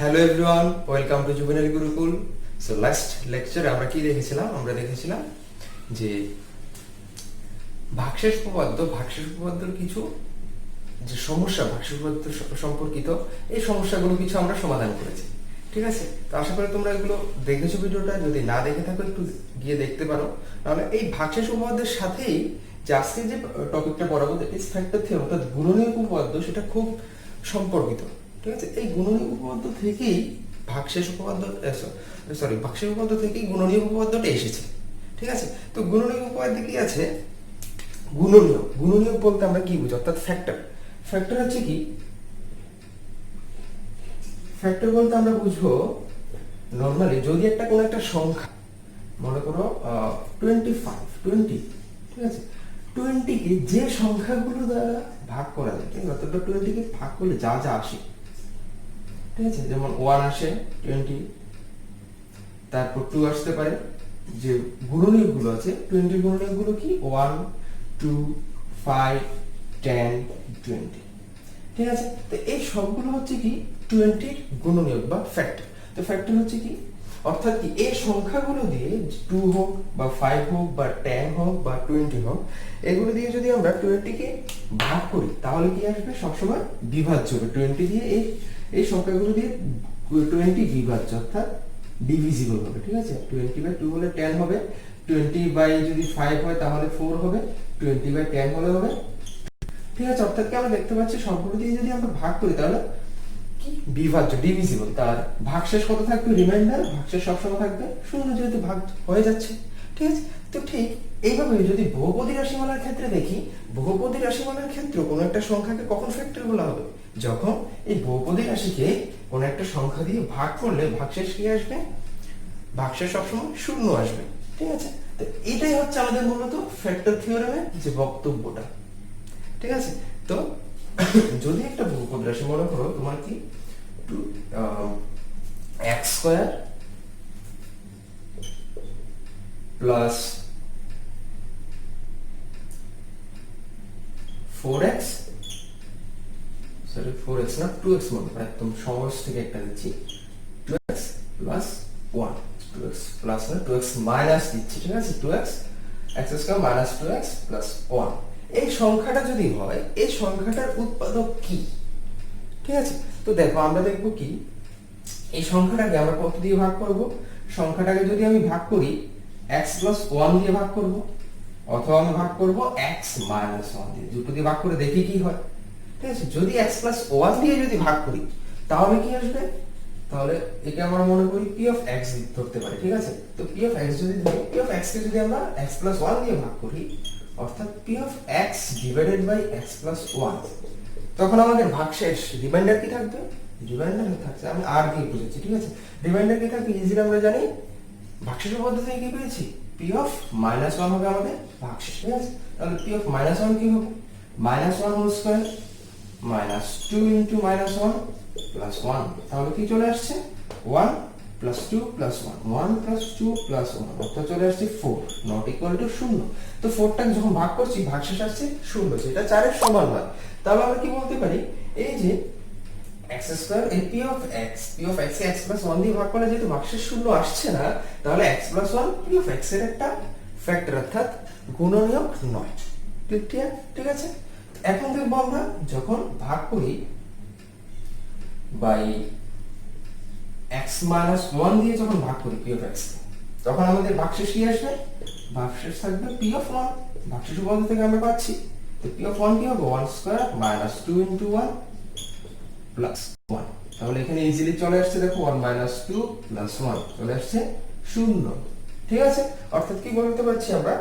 Hello everyone, welcome to juvenile Gurukul. So last লেকচারে আমরা কি দেখেছিলাম? আমরা দেখেছিলাম যে ভাগশেষ উপপাদ্যর কিছু যে সমস্যা ভাগশেষ উপপাদ্য সম্পর্কিত এই সমস্যাগুলো কিছু আমরা সমাধান করেছি। ঠিক আছে, তো আশা করি তোমরা এগুলো দেখেছো ভিডিওটা। যদি না দেখে থাকো একটু গিয়ে দেখতে পারো। তাহলে এই ভাগশেষ উপপাদ্যের সাথেই যে আজকে যে টপিকটা পড়াবো দ্যাট ইজ ফ্যাক্টর থিওরেম, অর্থাৎ গুণনীয়ক উপপাদ্য, সেটা খুব সম্পর্কিত। ঠিক আছে, এই গুণনীয়ক উপপাদ্য থেকেই ভাগশেষ উপপাদ্য থেকেই গুণনীয়ক উপপাদ্যটা এসেছে। ঠিক আছে, তো গুণনীয়ক উপপাদ্যে কি আছে? গুণনীয়ক বলতে আমরা কি বুঝি? অর্থাৎ ফ্যাক্টর হচ্ছে কি? ফ্যাক্টর বলতে আমরা বুঝবো নরমালি যদি কোনো একটা সংখ্যা, মনে করো 20, ঠিক আছে, 20 কে যে সংখ্যাগুলো দ্বারা ভাগ করা যায়, ঠিক আছে, অর্থাৎ 20 কে ভাগ করলে যা যা আসে, ঠিক আছে, যেমন 1 আসে 20, তারপর 2 আসতে পারে। যে গুণনীয়কগুলো আছে 20 গুণনীয়কগুলো কি? 1, 2, 5, 10, 20। ঠিক আছে, তো এই সবগুলো হচ্ছে কি 20 গুণনীয়ক বা ফ্যাক্টর। তো ফ্যাক্টর হচ্ছে কি? অর্থাৎ কি এই সংখ্যাগুলো দিয়ে 2 হোক বা 5 হোক বা 10 হোক বা 20 হোক, এগুলো দিয়ে যদি আমরা 20 কে ভাগ করি তাহলে কি আসবে? সবসময় বিভাজ্য হবে। 20 দিয়ে এই সংখ্যাগুলো দিয়ে 20 বিভাজ্য, অর্থাৎ ডিভিজিবল হবে। ঠিক আছে, 20/2 হলে 10 হবে, 20/5 হয় তাহলে 4 হবে, 20/10 হলে হবে। ঠিক আছে, অর্থাৎ কি আমরা দেখতে পাচ্ছি সবগুলো দিয়ে যদি আমরা ভাগ করি তাহলে কি বিভাজ্য, ডিভিজিবল। তার ভাগশেষ কত থাকবে? রিমাইন্ডার। ভাগশেষ সবসময় থাকবে শূন্য, যেহেতু ভাগ হয়ে যাচ্ছে। ঠিক আছে, তো ঠিক এইভাবে যদি বহুপদী রাশিমালার ক্ষেত্রে দেখি, বহুপদী রাশিমালার ক্ষেত্রে কোনো একটা সংখ্যাকে কখন ফ্যাক্টর বলা হবে? যখন এই বহুপদী রাশিকে কোনো একটা সংখ্যা দিয়ে ভাগ করলে ভাগশেষ কি আসবে? ভাগশেষ সবসময় শূন্য আসবে। ঠিক আছে, তো এটাই হচ্ছে আমাদের মূলত ফ্যাক্টর থিওরেমের যে বক্তব্যটা। ঠিক আছে, তো যদি একটা বহুপদ রাশি, মনে করো তোমার কি x² plus 4x, sorry 4x না 2x, মনে একদম সহজ থেকে একটা দিচ্ছি, 2x প্লাস 1, 2x প্লাস না 2x মাইনাস দিচ্ছি। ঠিক আছে, 2x x² minus 2x plus 1। এই সংখ্যাটা যদি হয়, এই সংখ্যাটার উৎপাদক কি? ঠিক আছে, তো দেখো আমরা দেখব কি এই সংখ্যাটাকে আমরা কত দিয়ে ভাগ করব? সংখ্যাটাকে যদি আমি ভাগ করি x + 1 দিয়ে ভাগ করব, অথবা আমি ভাগ করব x - 1 দিয়ে। দুটো দিয়ে ভাগ করে দেখি কি হয়। ঠিক আছে, যদি x + 1 দিয়ে যদি ভাগ করি তাহলে কি আসবে? তাহলে এটা আমরা মনে করি p of x ধরতে পারি। ঠিক আছে, তো p of x যদি ধরি, p of x কে যদি আমরা x + 1 দিয়ে ভাগ করি, অর্থাৎ p of x divided by x + 1, তখন আমাদের ভাগশেষ রিমাইন্ডার কি থাকবে? রিমাইন্ডার থাকছে, আমি r দিয়ে বুঝাচ্ছি। ঠিক আছে, রিমাইন্ডার কি থাকবে? ইজিলি আমরা জানি ভাগশেষ পদ্ধতি থেকে কি পেয়েছি? p of -1 হবে আমাদের ভাগশেষ। ঠিক আছে, তাহলে p of -1 কি হবে? -1 whole square minus 2 into -1 plus 1, তাহলে কি চলে আসছে? 1 প্লাস 2 প্লাস 1, 1 প্লাস 2 প্লাস 1, অর্থাৎ চলে আসছে 4, নট ইকুয়াল টু 0। তো 4টাকে যখন ভাগ করছি ভাগশেষ আসছে 0, যেটা 4 এর সমান হয়। তাহলে আমরা কি বলতে পারি? এই যে x² এই p of x K x + 1 দিয়ে ভাগ করলে যেহেতু ভাগশেষ 0 আসছে না, তাহলে x + 1 p of x এর একটা ফ্যাক্টর, অর্থাৎ গুণনীয়ক নয়। ঠিক আছে, এখন দেখব আমরা যখন ভাগ করি বাই x - 1 দিয়ে যখন ভাগ করি p of x, তখন আমাদের ভাগশেষ কি আসবে? ভাগশেষ থাকবে p of 1। ভাগশেষ উপপাদ্য থেকে আমরা পাচ্ছি, তো p of 1 কি হবে? 1² মাইনাস 2 ইনটু 1 প্লাস 1। তাহলে এখানে ইজিলি চলে আসছে, দেখো 1 - 2 প্লাস 1 চলে আসছে 0। ঠিক আছে, অর্থাৎ কি বলতে পারছি আমরা?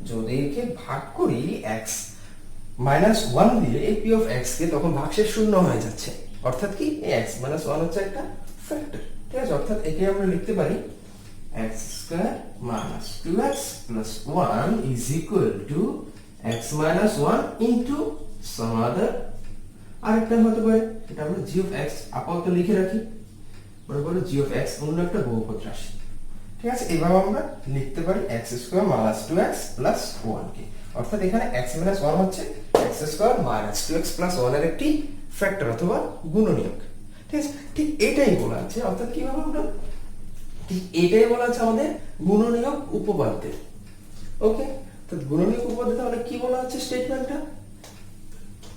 যদি একে ভাগ করি x - 1 দিয়ে এই p of x কে, তখন ভাগশেষ 0 হয়ে যাচ্ছে। অর্থাৎ কি এই x - 1 হচ্ছে একটা ফ্যাক্টর। ঠিক আছে, অর্থাৎ একে আমরা লিখতে পারি x² - 2x + 1 is equal to x - 1 into some other, আরেকটা হতে পারে এটা আমরা g of x আপাতত লিখে রাখি, মনে করো g of x অন্য একটা বহুপদ রাশি। ঠিক আছে, এইভাবে আমরা লিখতে পারি x² - 2x + 1 কে, অর্থাৎ এখানে x - 1 হচ্ছে x² - 2x + 1 এর একটি ফ্যাক্টর অথবা গুণনীয়ক। ঠিক আছে, ঠিক এটাই বলা আছে, অর্থাৎ কিভাবে আমরা ঠিক এটাই বলা আছে আমাদের গুণনীয়ক উপপাদ্যে। ওকে, তো গুণনীয়ক উপপাদ্যে তাহলে কি বলা আছে স্টেটমেন্টটা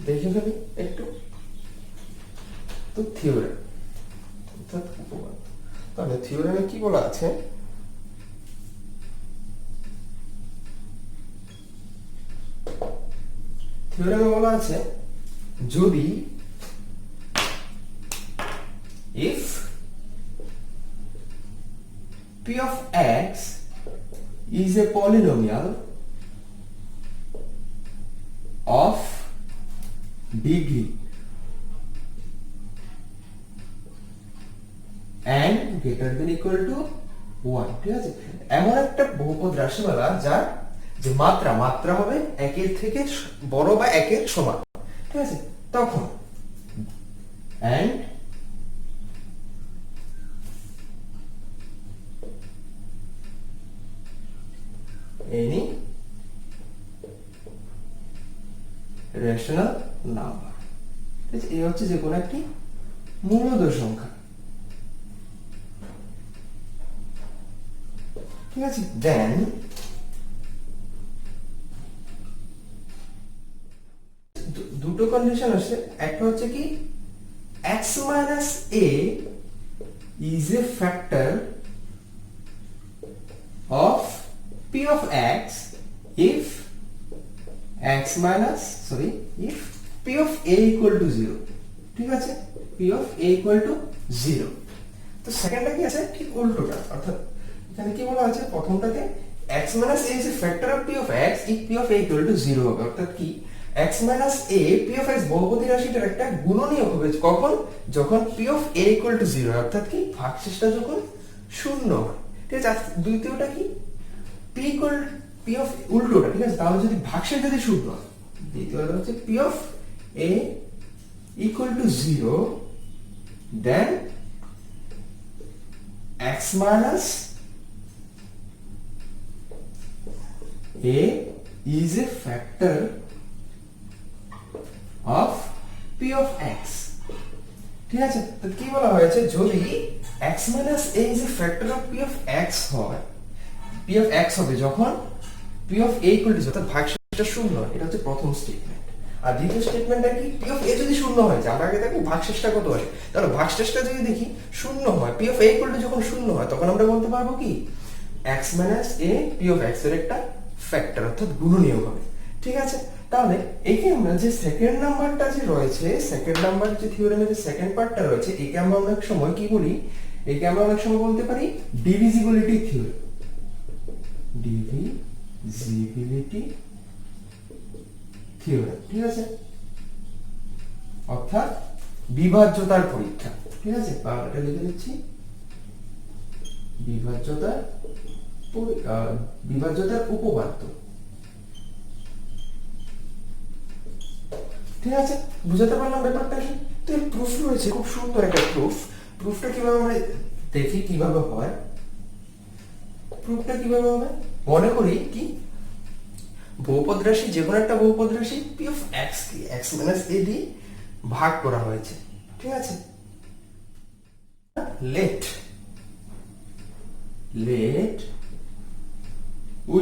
দেখে ফেলি একটু। তো থিওরেম অর্থাৎ উপপাদ্য, তাহলে থিওরেমে কি বলা আছে, থিওরেমে বলা আছে যদি if p of x is a polynomial of degree and greater than equal to 1, ঠিক আছে, এমন একটা বহুপদ রাশিমালা যার যে মাত্রা হবে একের থেকে বড় বা একের সমান, ঠিক আছে, তখন and any rational number, ঠিক আছে, এই হচ্ছে যে কোনো একটি মূলদ সংখ্যা, ঠিক আছে। দেন দুটো কন্ডিশন আছে, একটা হচ্ছে কি x minus a is a factor of p of x if p of a equal to 0, ঠিক আছে, p of a equal to 0। তো সেকেন্ডটা কি আছে, ঠিক উল্টোটা, অর্থাৎ এখানে কি বলা আছে, প্রথমটাতে x minus a is a factor of p of x if p of a equal to 0 হবে, অর্থাৎ কি x minus a p of x বহুপদী রাশিটার একটা গুণনীয়ক হবে, কখন, যখন p of a equal to 0, অর্থাৎ কি ভাগশেষটা যখন শূন্য হয়, ঠিক আছে। দ্বিতীয়টা কি p of উল্টোটা, ঠিক আছে, তাহলে যদি ভাগশেষ যদি শূন্য হয়, দ্বিতীয়টা হচ্ছে p of a equal to 0 then x minus a is a factor of p of x, ঠিক আছে। তো কি বলা হয়েছে, যদি x minus a is a factor of p of x হয়, p of x হবে যখন p of a equal to 0, অর্থাৎ ভাগশেষটা শূন্য হয়, এটা হচ্ছে প্রথম স্টেটমেন্ট। আর দ্বিতীয় স্টেটমেন্টটা কি, p of a যদি শূন্য হয়, যে আমরা আগে দেখো ভাগশেষটা কত আসে, তাহলে ভাগশেষটা যদি দেখি শূন্য হয়, p of a equal to যখন শূন্য হয়, তখন আমরা বলতে পারবো কি x minus a p of x এর একটা ফ্যাক্টর, অর্থাৎ গুণনীয়ক হবে, ঠিক আছে। তাহলে একে আমরা যে সেকেন্ড নাম্বারটা যে রয়েছে, সেকেন্ড নাম্বার যে থিওরেমের যে সেকেন্ড পার্টটা রয়েছে, একে আমরা অনেক সময় কি বলি, একে আমরা অনেক সময় বলতে পারি ডিভিজিবিলিটি থিওরেম, ডিভিজিবিলিটি থিওরেম, ঠিক আছে, অর্থাৎ বিভাজ্যতার পরীক্ষা, ঠিক আছে, বাংলাটা লিখে দিচ্ছি বিভাজ্যতার উপপাদ্য, ঠিক আছে, বুঝাতে পারলাম ব্যাপারটা। তো এর প্রুফ রয়েছে, খুব সুন্দর একটা প্রুফটা কিভাবে আমরা দেখি কিভাবে হয়, প্রুফটা কিভাবে হবে, মনে করি কি বহুপদ রাশি, যে কোনো একটা বহুপদ রাশি p of x কি x minus a দিয়ে ভাগ করা হয়েছে, ঠিক আছে। let we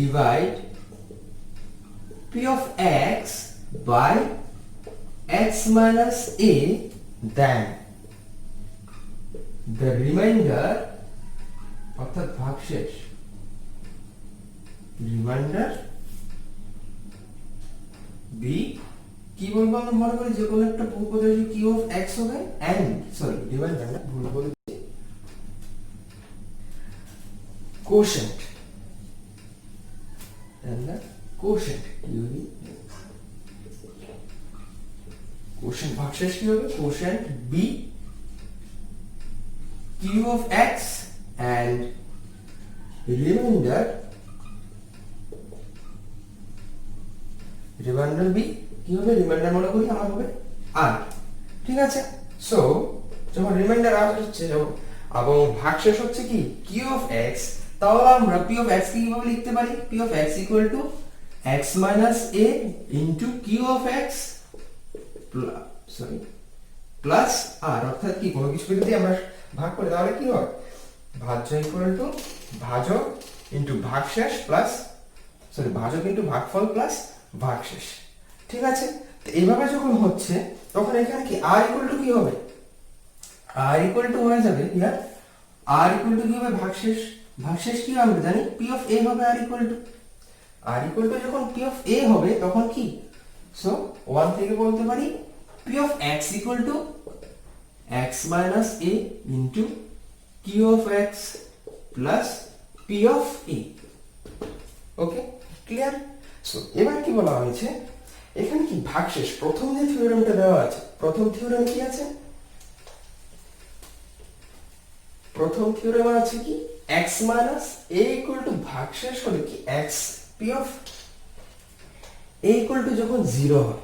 divide p of x by x minus a, then the remainder, অর্থাৎ ভাগশেষ, রিমাইন্ডার বি কি বলবো, আমরা মনে করি যে কোনো একটা বহুপদ রাশি q of x হবে and রিমাইন্ডার না, ভুল বলেছি, quotient, and the quotient quotient ভাগশেষ কি হবে, quotient b q of x and remainder b কি হবে, রিমাইন্ডার মনে করি আমার হবে r, ঠিক আছে। সো যখন রিমাইন্ডার r হচ্ছে এবং ভাগশেষ হচ্ছে কি q of x, তাহলে আমরা p of x কে কিভাবে লিখতে পারি, p of x equal to x minus a into q of x plus আর, অর্থাৎ কি কোনো কিছু যদি আমরা ভাগ করি তাহলে কি হয়, ভাজ্য ইকুয়াল টু ভাজক ইন্টু ভাগশেষ প্লাস ভাজক ইন্টু ভাগফল প্লাস ভাগশেষ। ঠিক আছে, তো এইভাবে যখন হচ্ছে তখন এখানে কি আর ইকুয়াল টু কি হবে, আর ইকুয়াল টু হয়ে যাবে ইয়ার আর ইকুয়াল টু কি হবে, ভাগশেষ। ভাগশেষ কি আমরা জানি পি অফ এ হবে আর ইকুয়াল টু যখন পি অফ এ হবে তখন কি, সো 1 থেকে বলতে পারি p of x equal to x minus a into q of x plus p of a. Okay, clear? So এবার কি বলা হয়েছে, এখানে কি ভাগশেষ, প্রথম যে থিওরেমটা দেওয়া আছে, প্রথম থিওরেম কি আছে, প্রথম থিওরেমে আছে কি x minus a equal to ভাগশেষ হলে কি x p of a equal to যখন 0 হয়।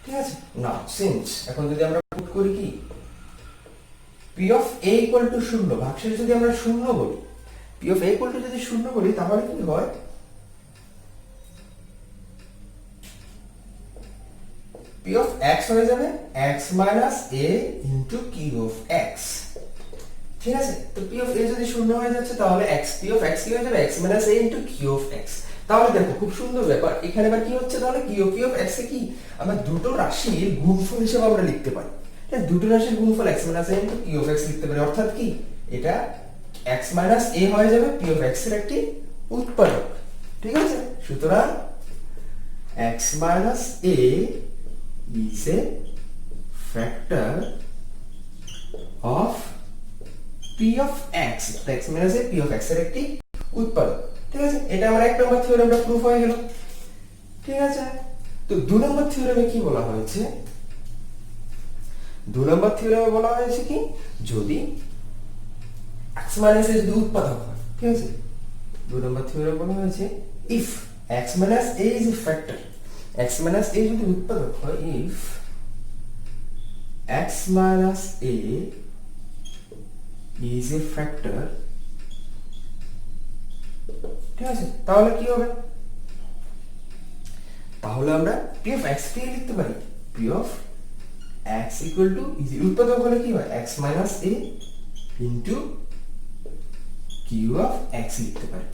ঠিক আছে, না সিন্স এখন যদি আমরা পুট করি কি p of a equal to 0, ভাগশেষ যদি আমরা 0 বলি, p of a equal to যদি 0 বলি তাহলে কি হয়, p অফ x হয়ে যাবে x minus a into q of x। ঠিক আছে, তো p অফ a যদি 0 হয়ে যাচ্ছে তাহলে x p অফ x কি হয়ে যাবে x minus a into q of x। তাহলে দেখো খুব সুন্দর ব্যাপার, এখানে এবার কি হচ্ছে, তাহলে q অফ x এ কি আমরা দুটো রাশির গুণফল হিসেবে আমরা লিখতে পারি। এই দুটো রাশির গুণফল x minus a into q of x লিখতে পারি, অর্থাৎ কি এটা x মাইনাস a হয়ে যাবে p অফ x এর একটি উৎপাদক। ঠিক আছে, সুতরাং x minus a is a factor of p of x, x minus a p of x এর একটি উৎপাদক। ঠিক আছে, এটা আমার এক নম্বর থিওরেমটা প্রুফ হয়ে গেল। ঠিক আছে, তো 2 নম্বর থিওরেমে কি বলা হয়েছে, 2 নম্বর থিওরেমে বলা হয়েছে কি যদি x minus a যদি উৎপাদক হয়। ঠিক আছে, 2 নম্বর থিওরেমে বলা হয়েছে if x minus a is a factor, x minus a যদি উৎপাদক হয়, if x minus a is a factor, ঠিক আছে, তাহলে কি হবে, তাহলে আমরা p of x কে লিখতে পারি p of x equal to is উৎপাদক হলে কি হয় x minus a into q of x লিখতে পারি।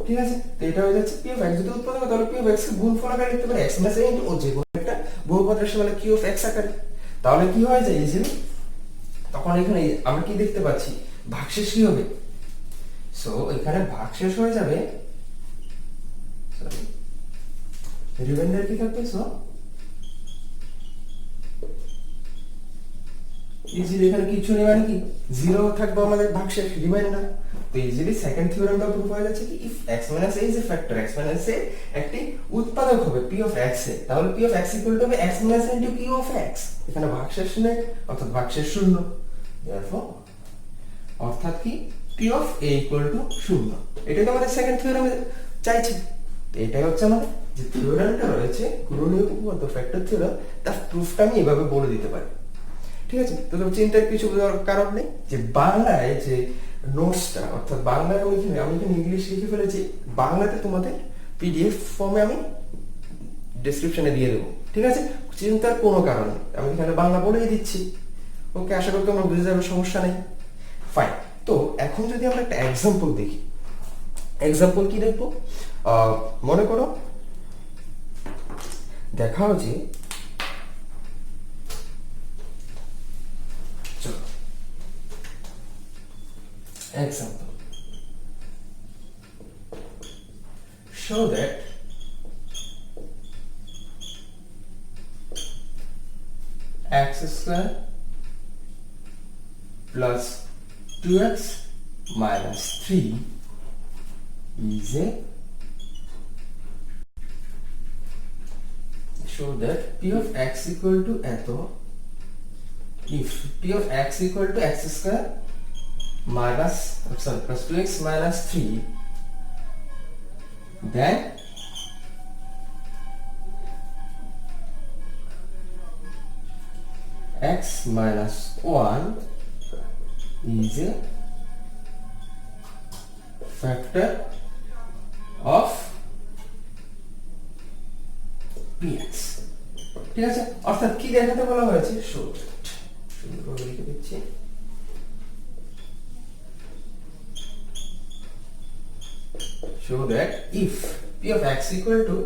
ঠিক আছে, তো এটা হয়ে যাচ্ছে p of x যদি উৎপাদক হয় তাহলে p of x কে গুণফল আকারে লিখতে পারি x minus a into ও যে কোনো একটা বহুপদ রাশি মানে q of x আকারে। তাহলে কি হয়ে যায় ইজিলি, তখন এখানে আমরা কি দেখতে পাচ্ছি, ভাগশেষ কি হবে, সো এখানে ভাগশেষ হয়ে যাবে, সরি রিমাইন্ডার কি থাকবে, সো ইজিলি এখানে কিছু নেই মানে কি 0 থাকবে আমাদের ভাগশেষ রিমাইন্ডার। তো ইজিলি সেকেন্ড থিওরেমটা প্রুফ হয়ে যাচ্ছে কি if x minus a is a factor, x minus a একটি উৎপাদক হবে p of x এ, তাহলে p of x equal to হবে x minus a into q of x। এখানে ভাগশেষ নেই অর্থাৎ ভাগশেষ শূন্য, therefore অর্থাৎ কি p of a equal to 0। এটাই তো আমাদের সেকেন্ড থিওরেমে চাইছি। তো এটাই হচ্ছে আমাদের যে থিওরেমটা রয়েছে গুণনীয়ক উপপাদ্য ফ্যাক্টর থিওরেম, তার প্রুফটা আমি এভাবে বলে দিতে পারি। ঠিক আছে, তো চিন্তার কিছু কারণ নেই, যে বাংলায় যে নোটসটা অর্থাৎ বাংলায় আমি এখানে ইংলিশ লিখে ফেলেছি, বাংলাতে তোমাদের পিডিএফ ফর্মে আমি ডেসক্রিপশনে দিয়ে দেবো। ঠিক আছে, চিন্তার কোনো কারণ নেই, আমি এখানে বাংলা বলেই দিচ্ছি। ওকে, আশা করি তোমরা বুঝে যাবে, সমস্যা নেই। ফাইন, তো এখন যদি আমরা একটা এক্সাম্পল দেখি, এক্সাম্পল কি দেখবো, মনে করো দেখাও যে example, show that x square plus 2x minus 3 is a, show that p of x equal to eto if p of x equal to x square minus plus 2x minus 3, then x minus 1 is a factor of px। ঠিক আছে, অর্থাৎ কি দেখাতে বলা হয়েছে, show সুন্দরভাবে লিখে দিচ্ছি, show that if p of x equal to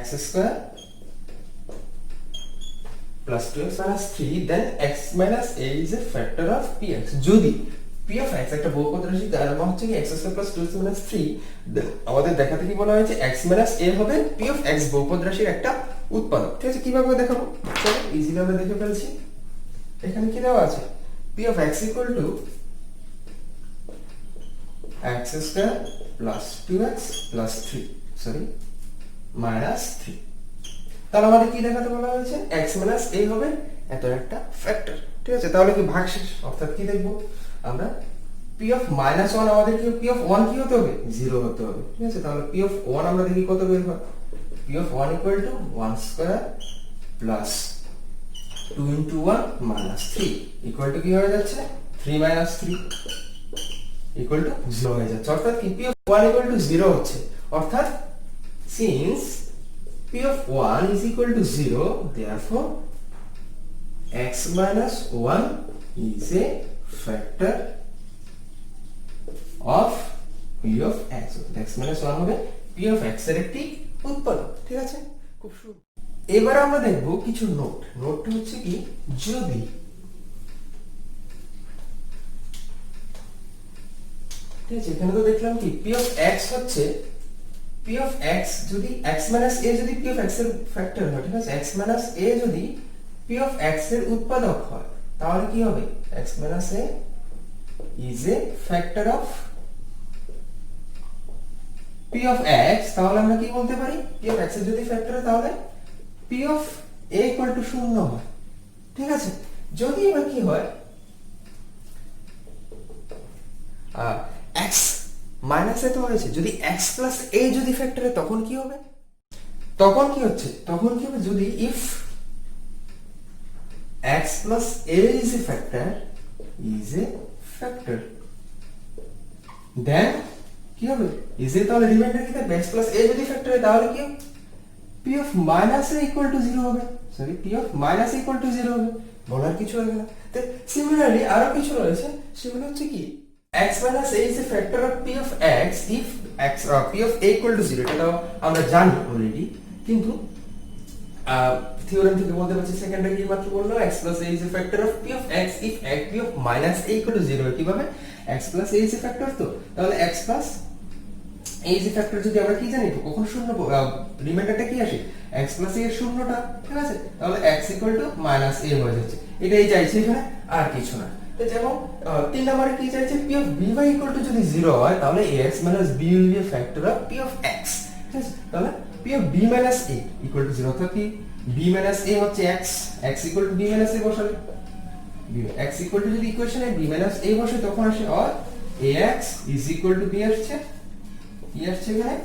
x square plus 2x minus 3 then x minus a is a factor of px। যদি p of x একটা বহুপদ রাশি তার মান হচ্ছে কি x square plus 2x minus 3, আমাদের দেখাতে কি বলা হয়েছে, x minus a হবে p of x বহুপদ রাশির একটা উৎপাদক। ঠিক আছে, কিভাবে দেখাবো, চলো ইজিলি আমরা দেখে ফেলছি। এখানে কি দেওয়া আছে, p of x equal to x square plus 2x plus 3 sorry minus 3। তাহলে আমাদের কি দেখাতে বলা হয়েছে, x minus a হবে এত একটা ফ্যাক্টর। ঠিক আছে, তাহলে কি ভাগশেষ, অর্থাৎ কি দেখবো আমরা, p of minus 1 আমাদের কি p of 1 কি হতে হবে, 0 হতে হবে। ঠিক আছে, তাহলে p of 1 আমরা দেখি কত বের হয়, p of 1 equal to 1 square plus 2 into 1 minus 3 equal to কি হয়ে যাচ্ছে, 3 minus 3 equal to 0 হয়ে যাচ্ছে। অর্থাৎ কি p of 1 equal to 0 হচ্ছে, অর্থাৎ since p of 1 is equal to 0 therefore x minus 1 is a factor of p of x। x minus 1 হবে p of x এর একটি উৎপাদক। ঠিক আছে, খুব সুন্দর। এবার আমরা দেখব কিছু নোটটা হচ্ছে কি, যদি ঠিক আছে, এখানে তো দেখলাম কি p of x হচ্ছে p of x যদি x minus a যদি p of x এর ফ্যাক্টর হয়, ঠিক আছে, x minus a যদি p of x এর উৎপাদক হয় তাহলে কি হবে, x minus a is a factor of p of x। তাহলে আমরা কি বলতে পারি, p of x এর যদি ফ্যাক্টর হয় তাহলে p of a equal to 0 হয়। ঠিক আছে, যদি এবার কি হয়, x মাইনাস এ তো হয়েছে, যদি x প্লাস a যদি ফ্যাক্টর হয় তখন কি হবে, তখন কি হচ্ছে, তখন কি হবে, যদি if x plus a is a factor then কি হবে, is a তাহলে রিমাইন্ডার কি থাকবে, x plus a যদি ফ্যাক্টর হয় তাহলে কি p of minus a equal to 0 হবে, sorry p of minus a equal to 0 হবে, বলার কিছু হবে না। তো সিমিলারলি আরো কিছু রয়েছে, সেগুলো হচ্ছে কি, x minus a is a factor of p of x if p of a equal to 0। এটা আমরা জানি অলরেডি, কিন্তু থিওরেম থেকে বলতে পারছি, সেকেন্ডে কি মাত্র বললো, x plus a is a factor of p of x if p of minus a equal to 0। কিভাবে, x plus a is a factor, তো তাহলে x plus a is a factor যদি আমরা কি জানি, কখন শূন্য রিমাইন্ডারটা কি আসে, x plus a এর শূন্যটা। ঠিক আছে, তাহলে x equal to minus a হয়ে যাচ্ছে, এটাই চাইছে এখানে, আর কিছু না। তো যেমন 3 নম্বরে কি চাইছে, p of by equal to যদি 0 হয় তাহলে ax minus b will be a factor of p of x। ঠিক আছে, তাহলে p of b minus a equal to 0, অর্থাৎ কি b minus a হচ্ছে x equal to b minus a বসালে, x equal to যদি ইকুয়েশনে b minus a বসে তখন আসে or ax is equal to b আসছে, কি আসছে এখানে,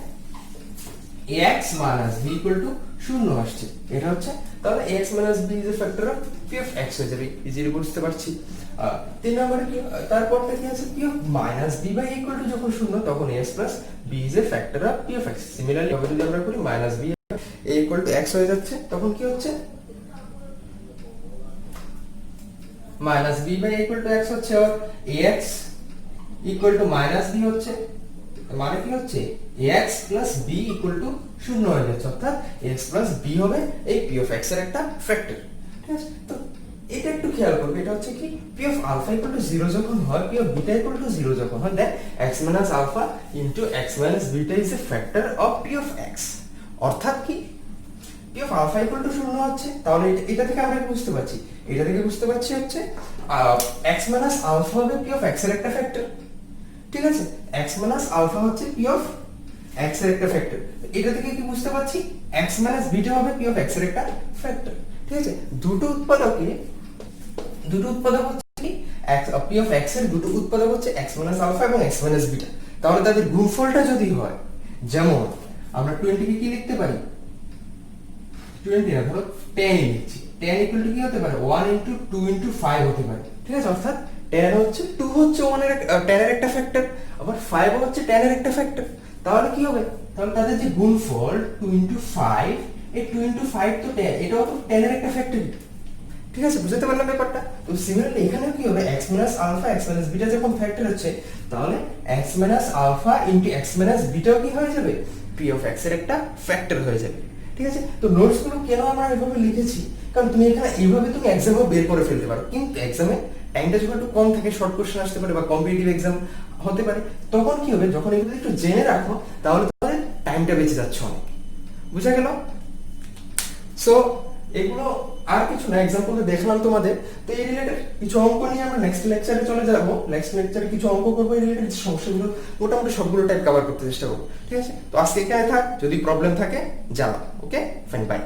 ax minus b equal to 0 আসছে, এটা হচ্ছে, তাহলে ax minus b is a factor of p of x হয়ে যাবে, ইজিলি বুঝতে পারছি। 3 নম্বরে কি, তারপরটা কি আছে, p of minus b by equal to যখন 0 তখন ax plus b is a factor of p of x। Similarly হবে যদি আমরা করি minus b a equal to x হয়ে যাচ্ছে, তখন কি হচ্ছে, minus b by equal to x হচ্ছে, আর ax equal to minus b হচ্ছে, মানে কি হচ্ছে, ax plus b equal to 0 হয়ে যাচ্ছে, অর্থাৎ ax plus b হবে এই p of x এর একটা ফ্যাক্টর। ঠিক আছে, তো এটা একটু খেয়াল করবে, এটা হচ্ছে কি p of alpha equal to 0 যখন হয়, p of beta equal to 0 যখন হয়, then x minus alpha into x minus beta is a factor of p of x। অর্থাৎ কি p of alpha equal to 0 হচ্ছে, তাহলে এটা থেকে আমরা কি বুঝতে পারছি, এটা থেকে বুঝতে পারছি হচ্ছে x minus alpha হবে p of x এর একটা ফ্যাক্টর। ঠিক আছে, x minus alpha হচ্ছে p of x এর একটা ফ্যাক্টর, এটা থেকে কি বুঝতে পারছি, x minus beta হবে p of x এর একটা ফ্যাক্টর। ঠিক আছে, দুটো উৎপাদক হচ্ছে কি p of x এর দুটো উৎপাদক হচ্ছে x minus alpha এবং x minus beta। তাহলে তাদের গুণফলটা যদি হয়, যেমন আমরা 20 কে কি লিখতে পারি, 20 না, ধরো 10 লিখছি, 10 equal to কি হতে পারে, 1 into 2 into 5 হতে পারে। ঠিক আছে, অর্থাৎ 10 হচ্ছে 2 হচ্ছে 1 এর 10 এর একটা ফ্যাক্টর, আবার 5 হচ্ছে 10 এর একটা ফ্যাক্টর। তাহলে কি হবে, তাহলে তাদের যে গুণফল 2 into 5 এই 2 ইনটু 5 তো 10, এটাও তো 10 এর একটা ফ্যাক্টরি। ঠিক আছে, বুঝতে পারলাম ব্যাপারটা? তো সিমিলারলি এখানেও কি হবে, x minus alpha x minus beta যখন ফ্যাক্টর হচ্ছে, তাহলে x minus alpha into x minus বিটাও কি হয়ে যাবে, p অফ x এর একটা ফ্যাক্টর হয়ে যাবে। ঠিক আছে, তো নোটস গুলো কেন আমরা এভাবে লিখেছি, কারণ তুমি এখানে এইভাবে তুমি এক্সামও বের করে ফেলতে পারো, কিন্তু এক্সামে টাইমটা যখন একটু কম থাকে, শর্ট কোশ্চেন আসতে পারে বা কম্পিটিটিভ এক্সাম হতে পারে, তখন কি হবে, যখন এগুলো একটু জেনে রাখো তাহলে তোমাদের টাইমটা বেঁচে যাচ্ছে অনেক। বুঝা গেল? সো এগুলো আর কিছু না, এক্সাম্পল দেখলাম তোমাদের। তো এই রিলেটেড কিছু অঙ্ক নিয়ে আমরা নেক্সট লেকচারে চলে যাব। নেক্সট লেকচারে কিছু অঙ্ক করবো, এই রিলেটেড সমস্যাগুলো মোটামুটি সবগুলো টাইপ কভার করতে চেষ্টা করবো। ঠিক আছে, তো আজকে এখানে থাক, যদি প্রবলেম থাকে জানাও। ওকে, ফাইন, বাই।